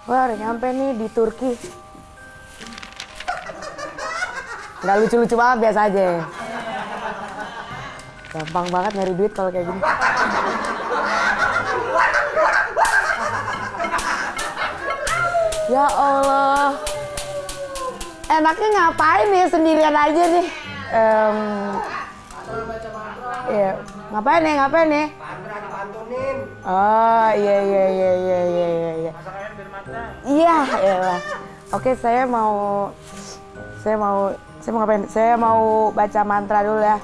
Wah, udah nyampe nih di Turki. Nggak lucu-lucu banget, biasa aja. Gampang banget nyari duit kalau kayak gini. Ya Allah. Enaknya ngapain nih sendirian aja nih? Iya, ngapain nih? Oh, iya. Iya, elah. Oke, saya mau ngapain? Saya mau baca mantra dulu ya.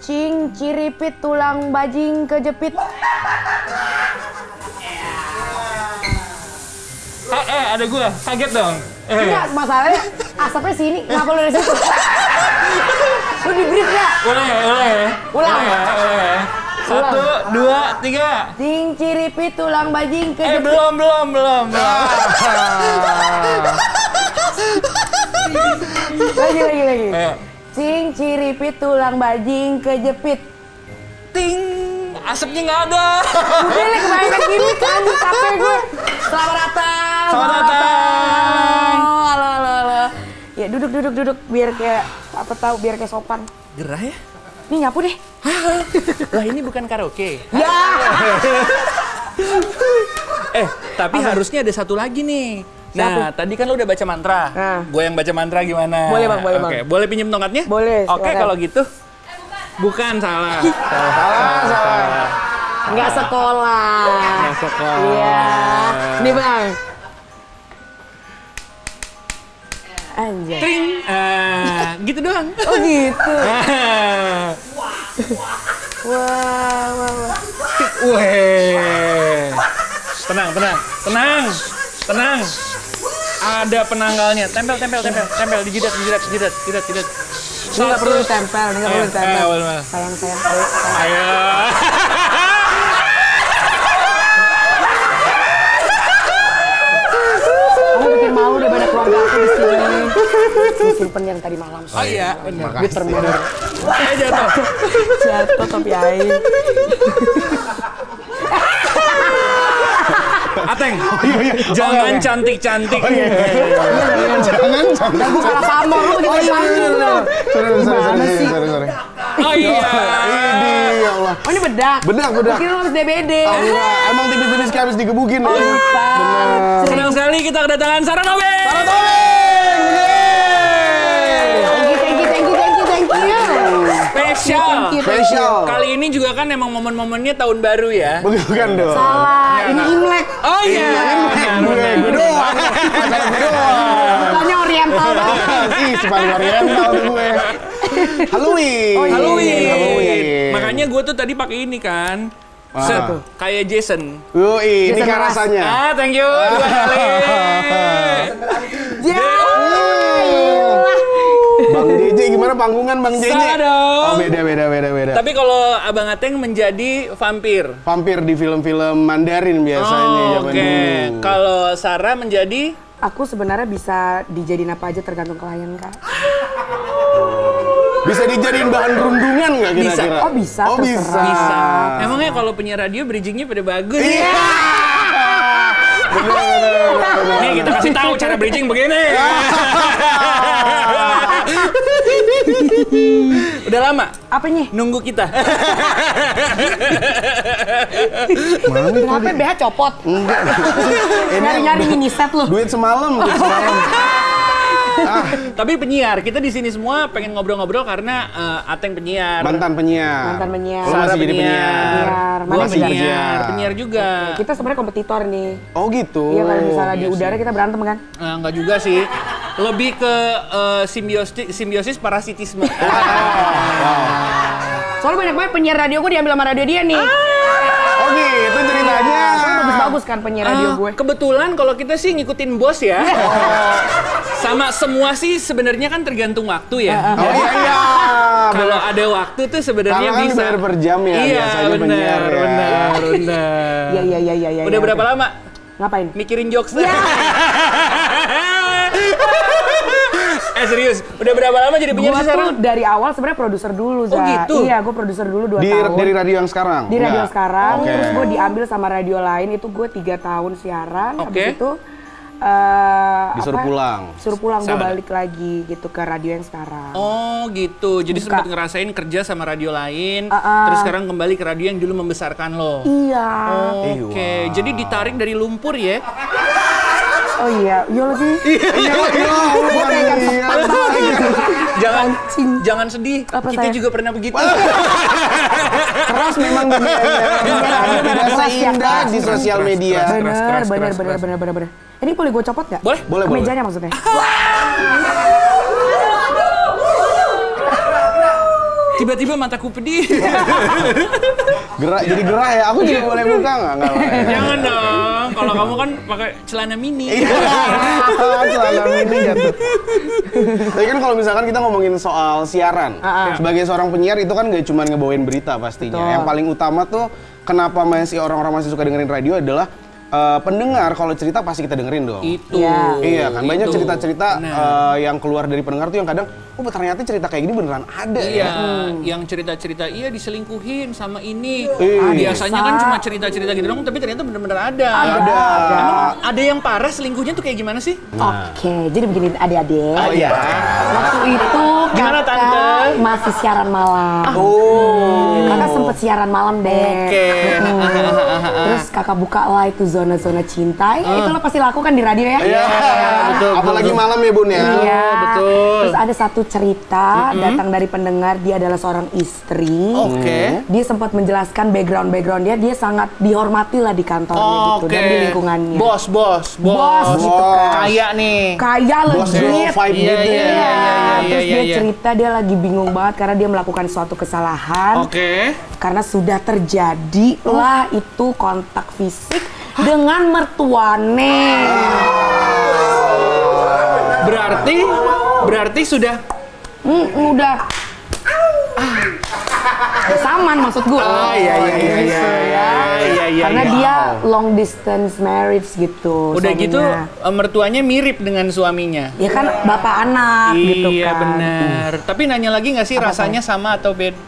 Cing ciripit tulang bajing kejepit. Ada gue, kaget dong. Enggak, masalahnya asapnya sini, kenapa lu dari situ? Lu di brief ya? Boleh. Ulang. Boleh. 1, 2, 3. Cing ciripit tulang bajing kejepit. Belum. Lagi. Cing ciripit tulang bajing kejepit. Ting, asapnya nggak ada. Udah lah, kebanyakan gini kan, capek gue. Selamat datang. Halo. Ya duduk, biar kayak biar kayak sopan. Gerah ya? Nih nyapu deh. Lah ini bukan karaoke. Ya. Tapi harusnya ada satu lagi nih. Nah, tadi kan lo udah baca mantra. Nah. Gue yang baca mantra gimana? Boleh, Bang. Oke, boleh pinjem tongkatnya? Boleh. Oke, kalau gitu. Bukan, salah. Nggak sekolah. Iya. Nih, Bang. Anjay. Tring. Gitu doang. Oh gitu. Wah. Weh. Tenang. Ada penanggalnya. Tempel. Di jidat. Ini nggak perlu ditempel, Sayang. Ayo. Kamu bikin malu deh, banyak keluarga aku di sini. Disimpan yang tadi malam. Oh iya, Duit permen. Jatuh tapi air. Ateng, jangan cantik-cantik. Jangan. Gue kalah pamor, lu bagaimana dong? Sorry. Oh iya. Ya Allah. Oh ini bedak? Bedak. Mungkin lu harus DBD. Oh enggak, emang tipis-tipis kayak habis digebukin. Oh lupa. Senang sekali kita kedatangan Sarah Tobing. Thank you. Spesial. Kali ini juga kan emang momen-momennya tahun baru ya. Bukan dong. Salah, ini Imlek. Oh iya. Gue doang. Bukannya oriental banget. Si paling oriental gue. Halloween. Oh, iya. Halloween. Makanya gue tuh tadi pakai ini kan. Set, kayak Jason. Ini kan rasanya. Thank you. 2 kali. Bang JJ gimana panggungan Bang JJ? Salah dong. Oh beda. Tapi kalau Abang Ateng menjadi vampir. Vampir di film-film Mandarin biasanya zaman Oke. dulu. Kalau Sarah menjadi Aku sebenarnya bisa dijadiin apa aja tergantung klien, Kak. Bisa dijadiin bahan rundungan nggak kira-kira? Oh bisa, Oh terserah. bisa. Emangnya kalau penyiar radio bridgingnya pada bagus? Iya. Bener. Nih kita kasih tahu cara bridging begini. Udah lama Apanya? nunggu kita. Kenapa BH copot? Nyari-nyari mini set lu. Duit semalam. Tapi penyiar, kita di sini semua pengen ngobrol-ngobrol karena Ateng penyiar. Mantan penyiar. Lu Sarah masih jadi penyiar. Mana Gua juga? penyiar juga. Kita sebenarnya kompetitor nih. Oh gitu. Iya, kalau misalnya di udara kita berantem kan? Enggak juga sih. Lebih ke simbiosis parasitisme. Soalnya banyak banget penyiar radio gue diambil sama radio dia nih. Oh gitu ceritanya. Soalnya bagus-bagus kan penyiar radio gue. Kebetulan kalau kita sih ngikutin bos ya. Sama semua sih sebenarnya kan tergantung waktu ya. Oh iya. Kalau ada waktu tuh sebenarnya Karena kan bisa. dibayar per jam ya, Iya, biasanya penyiar ya. benar. Iya. Udah berapa lama Ngapain? mikirin jokes? Serius, udah berapa lama jadi penyiar Gue sih sekarang? tuh dari awal sebenarnya produser dulu, Za. Oh, gitu? Iya, gue produser dulu 2 tahun. Dari radio yang sekarang? Di radio Nggak? sekarang, Oke. terus gue diambil sama radio lain, itu gue 3 tahun siaran, Oke. habis itu Disuruh pulang. Suruh pulang, gue Sama. balik lagi gitu ke radio yang sekarang. Oh gitu, jadi Buka. sempat ngerasain kerja sama radio lain, terus sekarang kembali ke radio yang dulu membesarkan lo. Iya. Oke, jadi ditarik dari lumpur ya? Oh iya, iya lagi. Gue kayak gitu. Jangan, Anjing. jangan sedih. Apa Kita saya? juga pernah begitu. Keras memang dunianya. Tidak seindah di sosial media. Keras. Bener. Ini boleh gue copot nggak? Boleh. Boleh, boleh. Kemejanya maksudnya. Tiba-tiba mataku pedih. Jadi gerah ya. Aku juga boleh buka nggak? Nggak boleh. Jangan dong. Kalau kamu kan pakai celana mini. Celana mini jatuh. Tapi kan kalau misalkan kita ngomongin soal siaran, sebagai seorang penyiar itu kan nggak cuma ngebawain berita pastinya. Betul. Yang paling utama tuh kenapa orang-orang masih suka dengerin radio adalah pendengar kalau cerita pasti kita dengerin dong. Itu. Iya. Iya kan banyak Itu. cerita-cerita Benar. yang keluar dari pendengar tuh yang kadang oh ternyata cerita kayak gini beneran ada Iya, ya. yang cerita-cerita iya diselingkuhin sama ini. Iya. Biasanya kan cuma cerita-cerita gitu dong, tapi ternyata bener-bener ada. Ada. Emang ada yang parah selingkuhnya tuh kayak gimana sih? Oke, jadi begini adik-adik. Oh iya. Waktu itu Gimana, kakak Tante? masih siaran malam. Oh. Kakak sempet siaran malam deh. Oke. Terus kakak buka lah itu zona-zona cinta. Itu lo pasti lakukan di radio ya. Iya. betul, Apalagi betul. malam ya Bun ya. Iya, betul. Terus ada satu cerita datang dari pendengar, dia adalah seorang istri. Oke. Dia sempat menjelaskan background dia sangat dihormati lah di kantornya gitu dan di lingkungannya. Bos. Bos gitu kan. Kaya nih. Kaya Bos legit. low vibe Iya, gitu iya, ya. iya. Terus dia cerita dia lagi bingung banget karena dia melakukan suatu kesalahan. Oke. Karena sudah terjadi lah itu kontak fisik dengan mertuane. Berarti sudah Udah saman maksud gue. iya. Karena dia long distance marriage gitu. Udah suaminya. gitu mertuanya mirip dengan suaminya. Ya kan bapak anak gitu kan. Iya benar. Tapi nanya lagi nggak sih rasanya sama atau beda?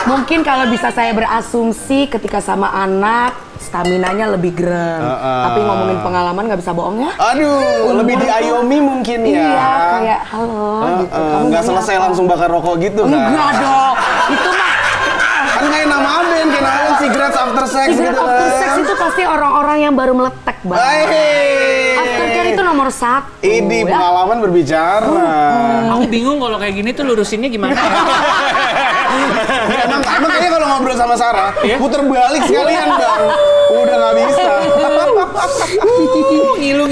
Mungkin kalau bisa saya berasumsi ketika sama anak staminanya lebih gerem. Tapi ngomongin pengalaman nggak bisa bohong ya. Aduh, lebih diayomi mungkin ya. Iya, kayak halo gitu. Kamu Nggak maunya selesai apa? langsung bakar rokok gitu kan? Enggak dong. Itu mah Kan kayak nama band, kayak nama band Cigarettes After Sex cigarette gitu after kan. sex itu pasti orang-orang yang baru meletek banget. Hey. Aftercare itu nomor 1. Ini ya. pengalaman berbicara. Aku bingung kalau kayak gini tuh lurusinnya gimana ya? Emang kayaknya kalau ngobrol sama Sarah, puter balik sekalian bang. Udah nggak bisa. Ngilu.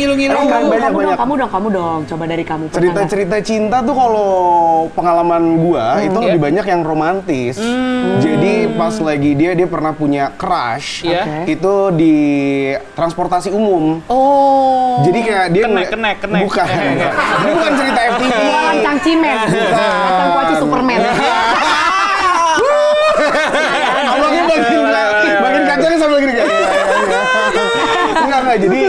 Kamu dong. Coba dari kamu. Cerita-cerita cinta tuh kalau pengalaman gua itu lebih banyak yang romantis. Jadi pas lagi dia pernah punya crush Iya. itu di transportasi umum. Oh. Jadi kayak dia Kenek. Bukan. Ini bukan cerita FTV. Bukan cangcimen. Bukan kuaci Superman. Abangnya bagian kacanya sambil gini kan. Enggak. Jadi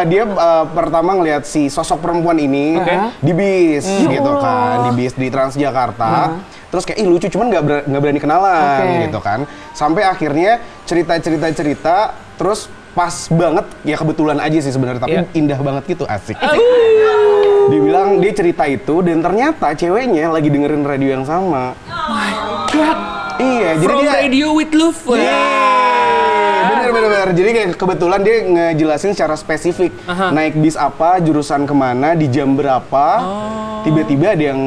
dia pertama ngelihat si sosok perempuan ini di bis gitu kan, di bis di Transjakarta. Terus kayak ih lucu cuman nggak berani kenalan gitu kan. Sampai akhirnya cerita terus pas banget ya kebetulan aja sih sebenarnya tapi indah banget gitu asik. Dibilang dia cerita itu dan ternyata ceweknya lagi dengerin radio yang sama. Iya, jadi From dia Radio with Love. bener. Jadi kayak kebetulan dia ngejelasin secara spesifik naik bis apa, jurusan kemana, di jam berapa. Tiba-tiba ada yang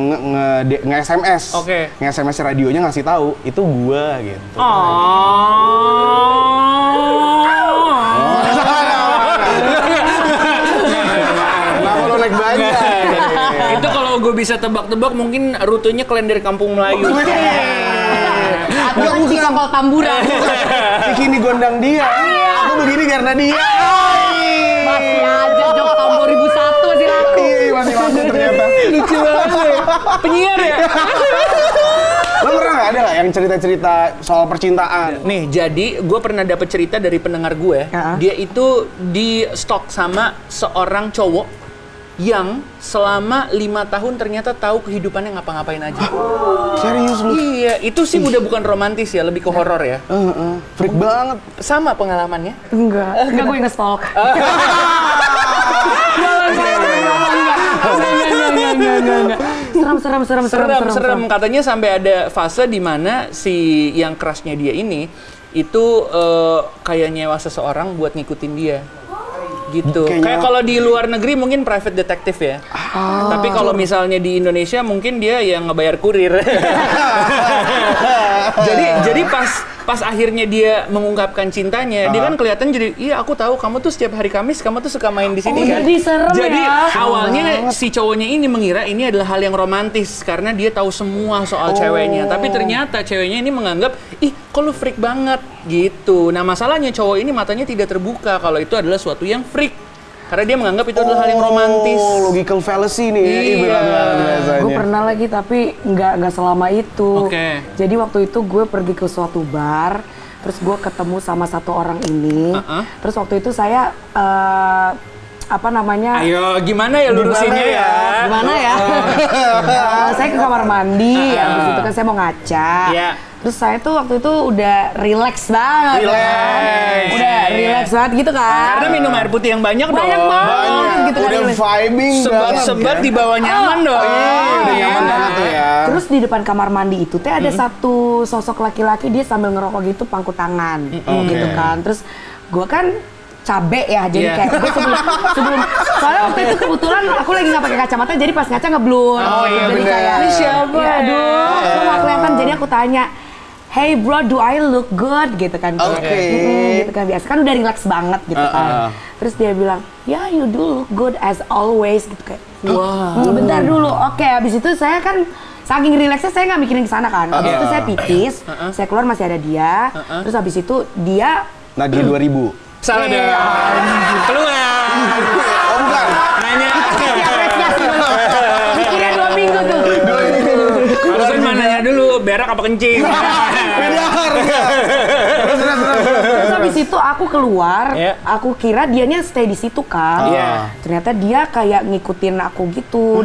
nge-SMS. Oke. Nge-SMS radionya ngasih tahu itu gua gitu. Kenapa lo naik banyak? Itu kalau gue bisa tebak-tebak mungkin rutenya Klender Kampung Melayu. Atau kan Cikokol Tamburan. Bikini gondang dia. Aku begini karena dia. Masih aja jok tahun 2001 masih laku. Iya, masih laku ternyata. Lucu banget. Penyiar ya? Lo pernah nggak ada lah yang cerita-cerita soal percintaan? Nih, jadi gue pernah dapet cerita dari pendengar gue. Dia itu di stok sama seorang cowok yang selama 5 tahun ternyata tahu kehidupannya ngapa-ngapain aja. Serius lu? Iya, itu sih udah bukan romantis ya, lebih ke horor ya. Freak banget. Sama pengalamannya? Enggak gue nge-stalk. Serem. Katanya sampai ada fase di mana si yang crushnya dia ini itu kayak nyewa seseorang buat ngikutin dia. Gitu. Kayak kalau di luar negeri mungkin private detective ya. Tapi kalau misalnya di Indonesia mungkin dia yang ngebayar kurir. jadi pas akhirnya dia mengungkapkan cintanya, dia kan kelihatan jadi, iya aku tahu kamu tuh setiap hari Kamis kamu tuh suka main di sini kan. Jadi serem jadi ya. awalnya si cowoknya ini mengira ini adalah hal yang romantis karena dia tahu semua soal ceweknya. Tapi ternyata ceweknya ini menganggap, ih kok lu freak banget gitu. Nah masalahnya cowok ini matanya tidak terbuka kalau itu adalah suatu yang freak. Karena dia menganggap itu adalah hal yang romantis. Logical fallacy nih. Iya. Gue pernah lagi tapi nggak selama itu. Oke. Jadi waktu itu gue pergi ke suatu bar, terus gue ketemu sama satu orang ini. Terus waktu itu saya apa namanya? Ayo gimana ya lurusinnya ya? Gimana ya? Saya ke kamar mandi, habis itu kan saya mau ngaca. Iya. Terus saya tuh waktu itu udah relax banget. Udah relax banget gitu kan. Karena minum air putih yang banyak dong. Banyak banget gitu kan. Udah vibing banget. Sebat di bawah nyaman dong. Udah nyaman banget tuh ya. Terus di depan kamar mandi itu teh ada satu sosok laki-laki, dia sambil ngerokok gitu pangku tangan gitu kan. Terus gue kan cabe ya, jadi kayak gue sebelum soalnya waktu itu kebetulan aku lagi nggak pakai kacamata, jadi pas ngaca ngeblur. Jadi kayak ini siapa? Ya, aduh, aku nggak kelihatan. Jadi aku tanya, hey bro, do I look good? Gitu kan. Gitu kan, biasa kan udah relax banget gitu kan. Terus dia bilang, yeah you do look good as always gitu kayak. Bentar dulu, oke. Abis itu saya kan saking relaxnya saya nggak mikirin ke sana kan. Abis itu saya pipis, saya keluar masih ada dia. Terus abis itu dia Nadia 2000. Salah deh. Keluar. Oh bukan. Nanya. apresiasi dulu. Mikirnya 2 minggu tuh. Harusnya mananya dulu, berak apa kencing. Benar. Terus habis itu aku keluar, aku kira dianya stay di situ kan. Ternyata dia kayak ngikutin aku gitu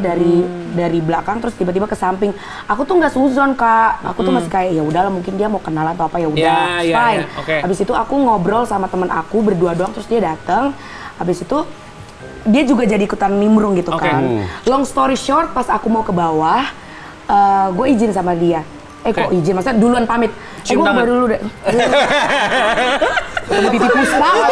dari belakang terus tiba-tiba ke samping. Aku tuh nggak suzon Kak. Aku tuh masih kayak ya udahlah mungkin dia mau kenal atau apa ya udah. Fine. Habis itu aku ngobrol sama temen aku berdua doang terus dia datang. Habis itu dia juga jadi ikutan nimbrung gitu kan. Long story short, pas aku mau ke bawah, gue izin sama dia. Kok izin? Maksudnya duluan pamit. Gue bawa dulu deh. Ditipis banget.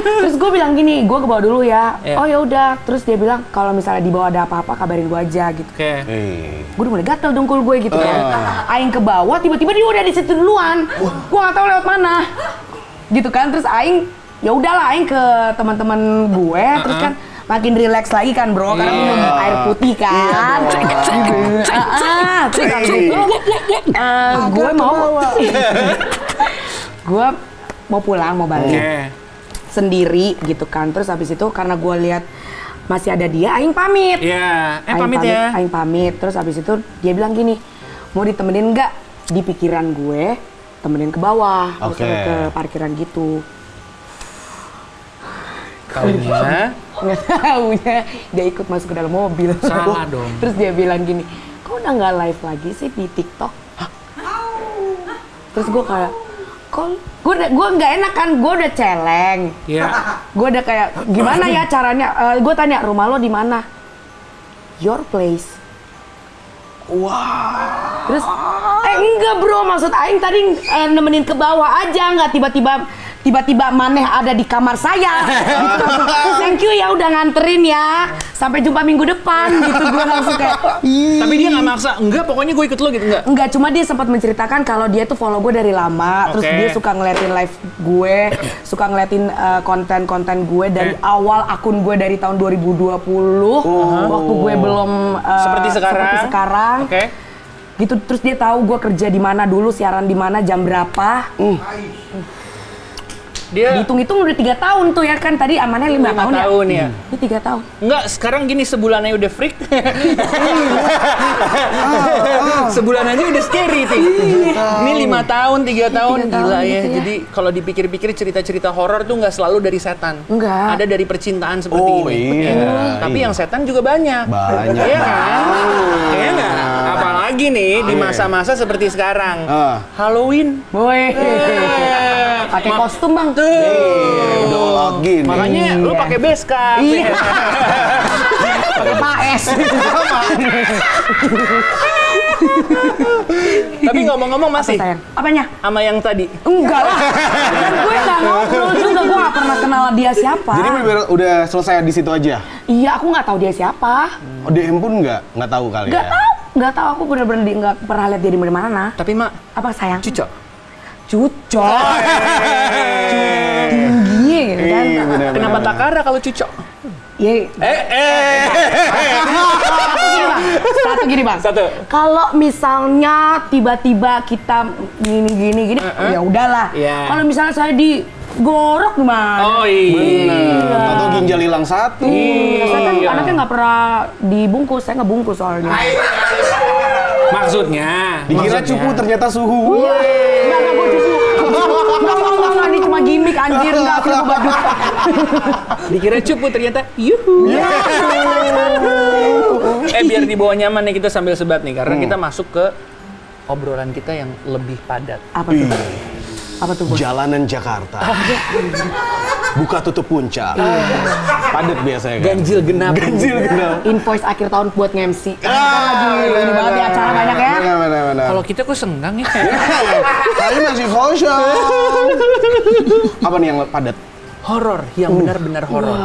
Terus gue bilang gini, gue ke bawah dulu ya. Oh ya udah. Terus dia bilang kalau misalnya di bawah ada apa-apa kabarin gue aja gitu. Gue udah mulai gatel dengkul gue gitu kan. Aing ke bawah, tiba-tiba dia udah di situ duluan. Gue nggak tahu lewat mana. Gitu kan. Terus Aing, ya udahlah Aing ke teman-teman gue. Terus kan makin relax lagi kan bro, karena minum air putih kan. Terus habis itu gue mau pulang, mau balik sendiri gitu kan. Terus habis itu karena gue lihat masih ada dia, Aing pamit. Aing pamit. Terus habis itu dia bilang gini, mau ditemenin nggak? Di pikiran gue temenin ke bawah, ke parkiran gitu. Nggak taunya dia ikut masuk ke dalam mobil. Salah dong. Terus dia bilang gini, kok udah nggak live lagi sih di TikTok? Terus gue kayak, kok gue nggak enak kan, gue udah celeng. Gue udah kayak gimana ya caranya? Gue tanya rumah lo di mana? Your place. Wah. Terus enggak bro, maksud Aing tadi nemenin ke bawah aja, nggak tiba-tiba maneh ada di kamar saya. Gitu, thank you ya udah nganterin ya. Sampai jumpa minggu depan gitu. Gue langsung kayak Tapi dia nggak maksa. Enggak, pokoknya gue ikut lo gitu enggak? Enggak, cuma dia sempat menceritakan kalau dia tuh follow gue dari lama. Terus dia suka ngeliatin live gue, suka ngeliatin konten-konten gue dari awal akun gue dari tahun 2020. Waktu gue belum seperti sekarang. Gitu, terus dia tahu gue kerja di mana dulu, siaran di mana, jam berapa. Dia dihitung-hitung udah 3 tahun tuh ya kan, tadi amannya 5 tahun ya? Ini 3 tahun. Enggak, sekarang gini sebulannya udah freak. sebulan aja udah scary sih. Ini 5 tahun, 3 tahun, gila ya. gitu ya. Jadi kalau dipikir-pikir cerita-cerita horor tuh nggak selalu dari setan. Enggak. Ada dari percintaan seperti ini. Iya. Tapi yang setan juga banyak. Banyak. Iya kan? Iya nggak? Apalagi nih di masa-masa seperti sekarang. Halloween. Woi. Pakai kostum, Bang. Tuh. Udah all out gini. Makanya lu pakai base cap. Iya. Pakai paes. Tapi ngomong-ngomong masih Apa, sayang? Apanya? sama yang tadi. Enggak lah. Dan gue nggak ngobrol juga, gue nggak pernah kenal dia siapa. Jadi bener-bener udah selesai di situ aja? Iya, aku nggak tahu dia siapa. Oh, DM pun nggak tahu kali Nggak ya? tahu. Nggak tahu, aku bener-bener nggak pernah lihat dia di mana. Tapi Mak, Apa, sayang? Cucok. Cucok. Tinggi gitu kan. Iya, bener-bener. Kenapa Takara kalau Cucok? Iya. Satu gini bang. Kalau misalnya tiba-tiba kita gini, ya udahlah. Iya. Kalau misalnya saya digorok gimana? Oh iya. Bener. Atau ginjal hilang satu. Iya, saya kan anaknya nggak pernah dibungkus, saya nggak bungkus soalnya. Maksudnya Dikira cupu ternyata suhu. Nggak gue cucu. Nggak, ini cuma gimmick anjir, nggak aku baju. Dikira cupu ternyata yuhu. Biar dibawa nyaman nih kita sambil sebat nih karena kita masuk ke obrolan kita yang lebih padat. Apa tuh? Apa tuh, Bos? Jalanan Jakarta. Buka tutup puncak. Padat biasanya kan? Ganjil genap. Invoice akhir tahun buat nge-MC. Lagi ini banget di acara banyak ya. Benar. Kalau kita kok senggang ya? Kali masih kosong. Apa nih yang padat? Horor yang benar-benar horor.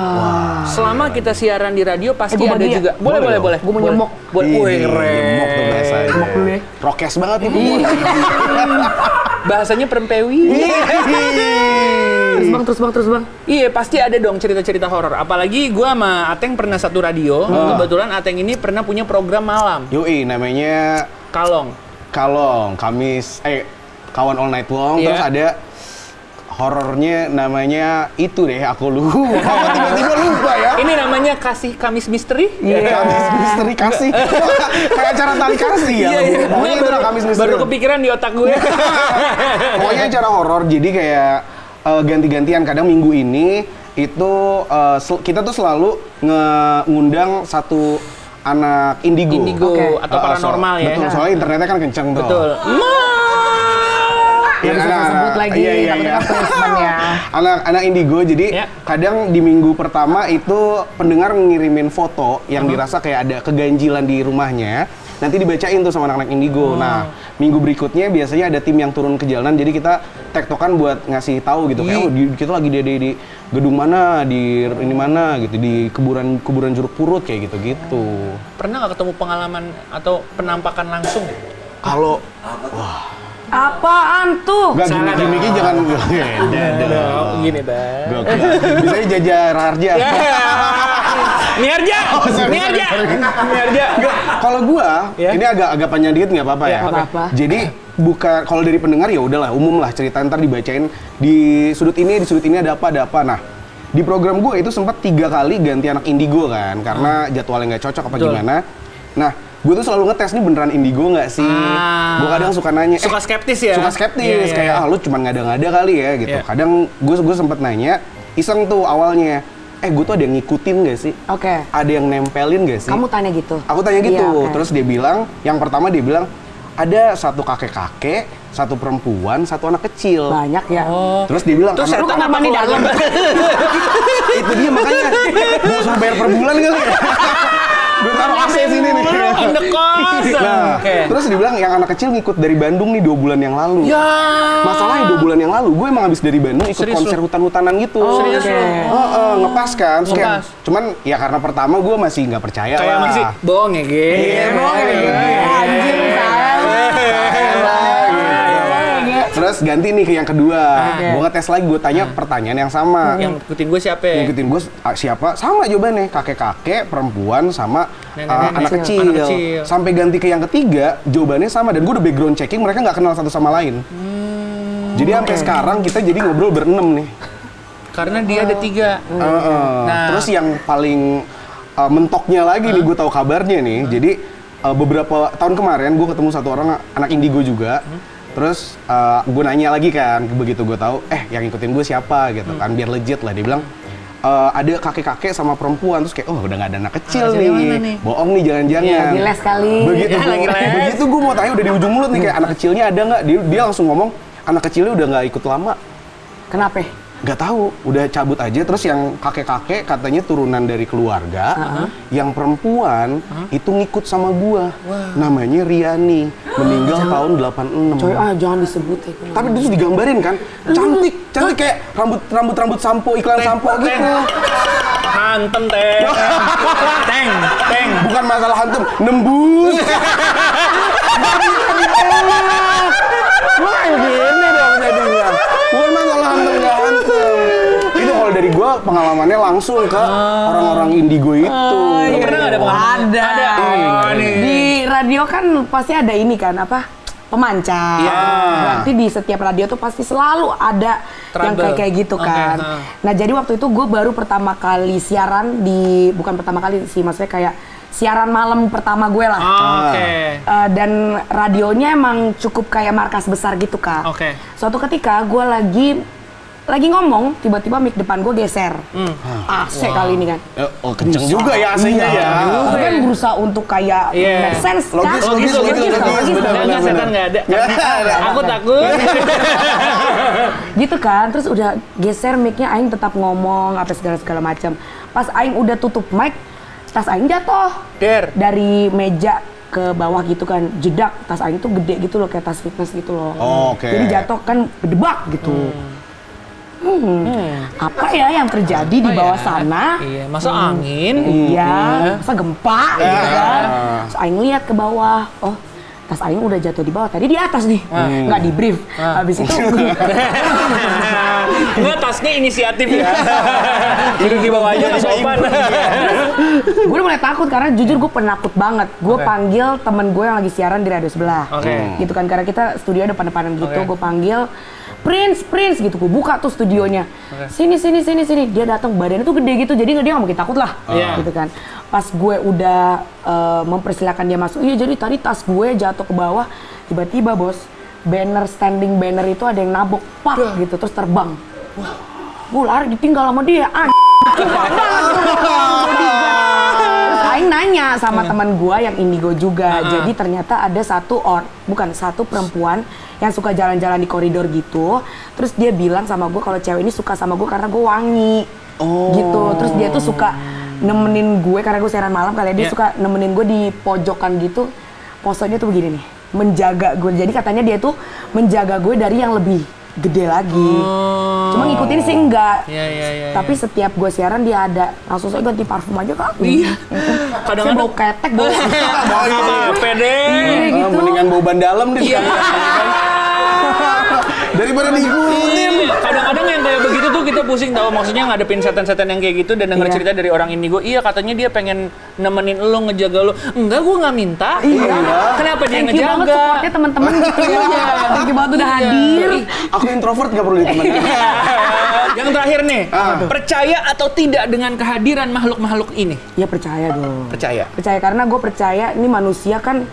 Selama kita siaran di radio pasti gua ada mandi ya? juga. Boleh. Gua mau nyemok. Wih, keren. Nyemok tuh biasanya. Nyemok dulu ya. Rokes banget nih. Bahasanya perempewi. Terus bang. Iya, pasti ada dong cerita-cerita horor. Apalagi gua sama Ateng pernah satu radio. Kebetulan Ateng ini pernah punya program malam. Yoi, namanya Kalong. Kamis, Kawan All Night Long. Iya. Terus ada horornya namanya itu deh, aku lupa. Tiba-tiba lupa ya. Ini namanya Kasih Kamis Misteri. Kamis Misteri kasih. Kayak acara tali kasih ya. Pokoknya itu lah Kamis Misteri. Baru kepikiran di otak gue. Pokoknya acara horor, jadi kayak ganti-gantian. Kadang minggu ini itu kita tuh selalu ngundang satu anak indigo. Atau paranormal ya. Betul, soalnya internetnya kan kenceng tuh. Betul. Ya, bisa sebut lagi, takutnya placement ya. Anak indigo, jadi kadang di minggu pertama itu pendengar ngirimin foto yang dirasa kayak ada keganjilan di rumahnya. Nanti dibacain tuh sama anak-anak indigo. Nah, minggu berikutnya biasanya ada tim yang turun ke jalanan, jadi kita tektokan buat ngasih tahu gitu. Kayak kita lagi di gedung mana, di ini mana gitu, di kuburan jeruk purut kayak gitu-gitu. Pernah nggak ketemu pengalaman atau penampakan langsung? Kalau apaan tuh? Gak gimmick-gimmicknya jangan Gini dah. Biasanya Jajar Harja. Miarja. Kalau gua ini agak panjang dikit nggak apa-apa ya. Apa-apa. Jadi bukan, kalau dari pendengar ya udahlah umum lah cerita, ntar dibacain di sudut ini ada apa. Nah, di program gue itu sempat 3 kali ganti anak indigo kan, karena jadwalnya nggak cocok apa gimana. Nah, gue tuh selalu ngetes nih beneran indigo nggak sih. Gue kadang suka nanya. Suka skeptis ya? Suka skeptis, kayak lu cuma ngada-ngada kali ya gitu. Kadang gue sempet nanya, iseng tuh awalnya. Gue tuh ada yang ngikutin gak sih? Oke. Ada yang nempelin gak sih? Kamu tanya gitu? Aku tanya gitu. Iya, Terus dia bilang, yang pertama dia bilang, ada satu kakek-kakek, satu perempuan, satu anak kecil. Banyak ya? Terus dia bilang, terus lu kan mandi dalam. itu dia makanya, gue suruh bayar per bulan kali ya. Gue taruh AC sini nih. Indekos. Nah, terus dia bilang yang anak kecil ngikut dari Bandung nih 2 bulan yang lalu. Ya. Masalahnya 2 bulan yang lalu, gue emang habis dari Bandung ikut konser hutan-hutanan gitu. Serius lu? Ngepas kan. Cuman ya karena pertama gue masih nggak percaya lah. Kayak masih bohong ya, Ge. Iya, bohong ya, Ge. Anjir, Terus ganti nih ke yang kedua. Gue ngetes lagi, gue tanya pertanyaan yang sama. Yang ngikutin gue siapa? Yang ngikutin gue siapa? Sama jawabannya, kakek-kakek, perempuan, sama anak kecil. Sampai ganti ke yang ketiga, jawabannya sama. Dan gue udah background checking, mereka nggak kenal satu sama lain. Jadi sampai sekarang kita jadi ngobrol berenam nih. Karena dia ada 3. Nah, terus yang paling mentoknya lagi nih, gue tahu kabarnya nih. Jadi beberapa tahun kemarin gue ketemu satu orang anak indigo juga. Terus gue nanya lagi kan, begitu gue tahu, yang ngikutin gue siapa gitu kan, biar legit lah. Dia bilang ada kakek-kakek sama perempuan, terus kayak udah nggak ada anak kecil nih, bohong nih jangan-jangan. Lagi les kali. Begitu gue mau tanya udah di ujung mulut nih, kayak anak kecilnya ada nggak? Dia langsung ngomong anak kecilnya udah nggak ikut lama. Kenapa? Gak tahu, udah cabut aja. Terus yang kakek-kakek katanya turunan dari keluarga, yang perempuan itu ngikut sama gua. Namanya Riani, meninggal tahun 86. Coy, jangan disebut ya. Tapi terus digambarin kan, cantik kayak rambut sampo, iklan sampo gitu. Hantem teng. Bukan masalah hantem, nembus. Wah, gini dong jadinya. Bukan masalah hantem nggak hantem. Itu kalau dari gue pengalamannya langsung ke orang-orang indigo itu. Lu pernah nggak ada pengalaman? Ada. Di radio kan pasti ada ini kan apa? Pemancar. Berarti di setiap radio tuh pasti selalu ada yang kayak gitu kan. Nah jadi waktu itu gue baru pertama kali siaran bukan pertama kali sih, maksudnya kayak siaran malam pertama gue lah. Dan radionya emang cukup kayak markas besar gitu Kak. Suatu ketika gue lagi ngomong, tiba-tiba mic depan gue geser. AC kali ini kan. Kenceng juga ya AC-nya ya. Gue kan berusaha untuk kayak make sense kan. Logis. Setan nggak ada. Aku takut. Gitu kan, terus udah geser mic-nya, Aing tetap ngomong apa segala macam. Pas Aing udah tutup mic, tas Aing jatuh dari meja ke bawah gitu kan, jedak. Tas Aing tuh gede gitu loh, kayak tas fitness gitu loh. Jadi jatuh kan berdebak gitu. Apa ya yang terjadi di bawah sana? Masa angin? Masa gempa gitu kan. Terus Aing lihat ke bawah, tas Aing udah jatuh di bawah, tadi di atas nih, nggak di brief. Habis itu nggak, tasnya inisiatif ya. Jadi di bawah aja di sopan. Gue udah mulai takut karena jujur gue penakut banget. Gue panggil temen gue yang lagi siaran di radio sebelah, gitu kan, karena kita studio depan-depanan gitu. Gue panggil Prince gitu, gue buka tuh studionya. Sini. Dia datang, badannya tuh gede gitu, jadi dia nggak mungkin takut lah, gitu kan. Pas gue udah mempersilahkan dia masuk, jadi tadi tas gue jatuh ke bawah, tiba-tiba bos, standing banner itu ada yang nabok, pak gitu, terus terbang. Gue lari ditinggal sama dia, Terus Aing nanya sama teman gue yang indigo juga, jadi ternyata ada satu perempuan yang suka jalan-jalan di koridor gitu. Terus dia bilang sama gue kalau cewek ini suka sama gue karena gue wangi, gitu. Terus dia tuh suka nemenin gue karena gue siaran malam kali ya, dia suka nemenin gue di pojokan gitu. Posenya tuh begini nih, menjaga gue. Jadi katanya dia tuh menjaga gue dari yang lebih gede lagi. Cuma ngikutin sih enggak. Tapi setiap gue siaran dia ada. Langsung saya ganti parfum aja Kak. Kadang-kadang bau ketek, bau pede. Gitu. Mendingan bau ban dalam deh daripada diikutin. Kadang-kadang yang kayak begitu tuh kita pusing tahu, maksudnya ngadepin setan-setan yang kayak gitu dan denger cerita dari orang indigo. Katanya dia pengen nemenin lo, ngejaga lo. Enggak, gue nggak minta. Kenapa dia ngejaga? Thank you banget supportnya teman-teman gitu ya. Thank you banget udah hadir. Aku introvert nggak perlu ditemenin. Yang terakhir nih, percaya atau tidak dengan kehadiran makhluk-makhluk ini? Ya percaya dong. Percaya Karena gue percaya ini manusia kan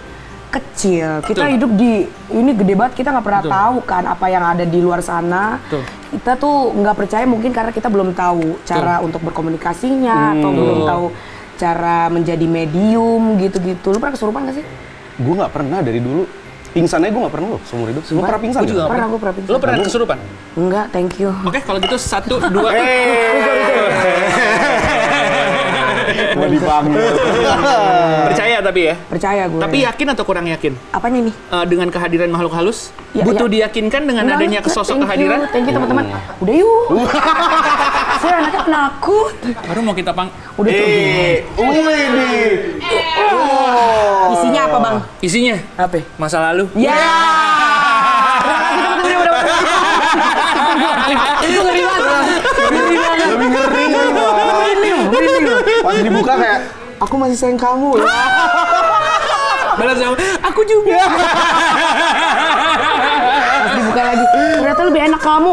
kecil. Kita hidup di ini gede banget, kita nggak pernah tahu kan apa yang ada di luar sana. Kita tuh nggak percaya mungkin karena kita belum tahu cara untuk berkomunikasinya atau belum tahu cara menjadi medium gitu-gitu. Lu pernah kesurupan nggak sih? Gue nggak pernah dari dulu. Pingsan aja gue nggak pernah loh seumur hidup. Lu pernah pingsan? Gue pernah pingsan. Lu pernah kesurupan? Enggak, thank you. Oke, kalau gitu 1, 2. Gue dipanggil. Percaya tapi ya? Percaya gue. Tapi yakin atau kurang yakin? Apanya nih? Dengan kehadiran makhluk halus? Butuh diyakinkan dengan adanya sosok kehadiran? Thank you teman-teman. Udah yuk. Saya anaknya penakut. Baru mau kita Udah tuh. Isinya apa bang? Isinya? Apa? Masa lalu? Ya. Itu ngeri banget. Lebih ngeri. Pas dibuka kayak, aku masih sayang kamu ya. Balas sama, aku juga. Pas dibuka lagi, ternyata lebih enak kamu.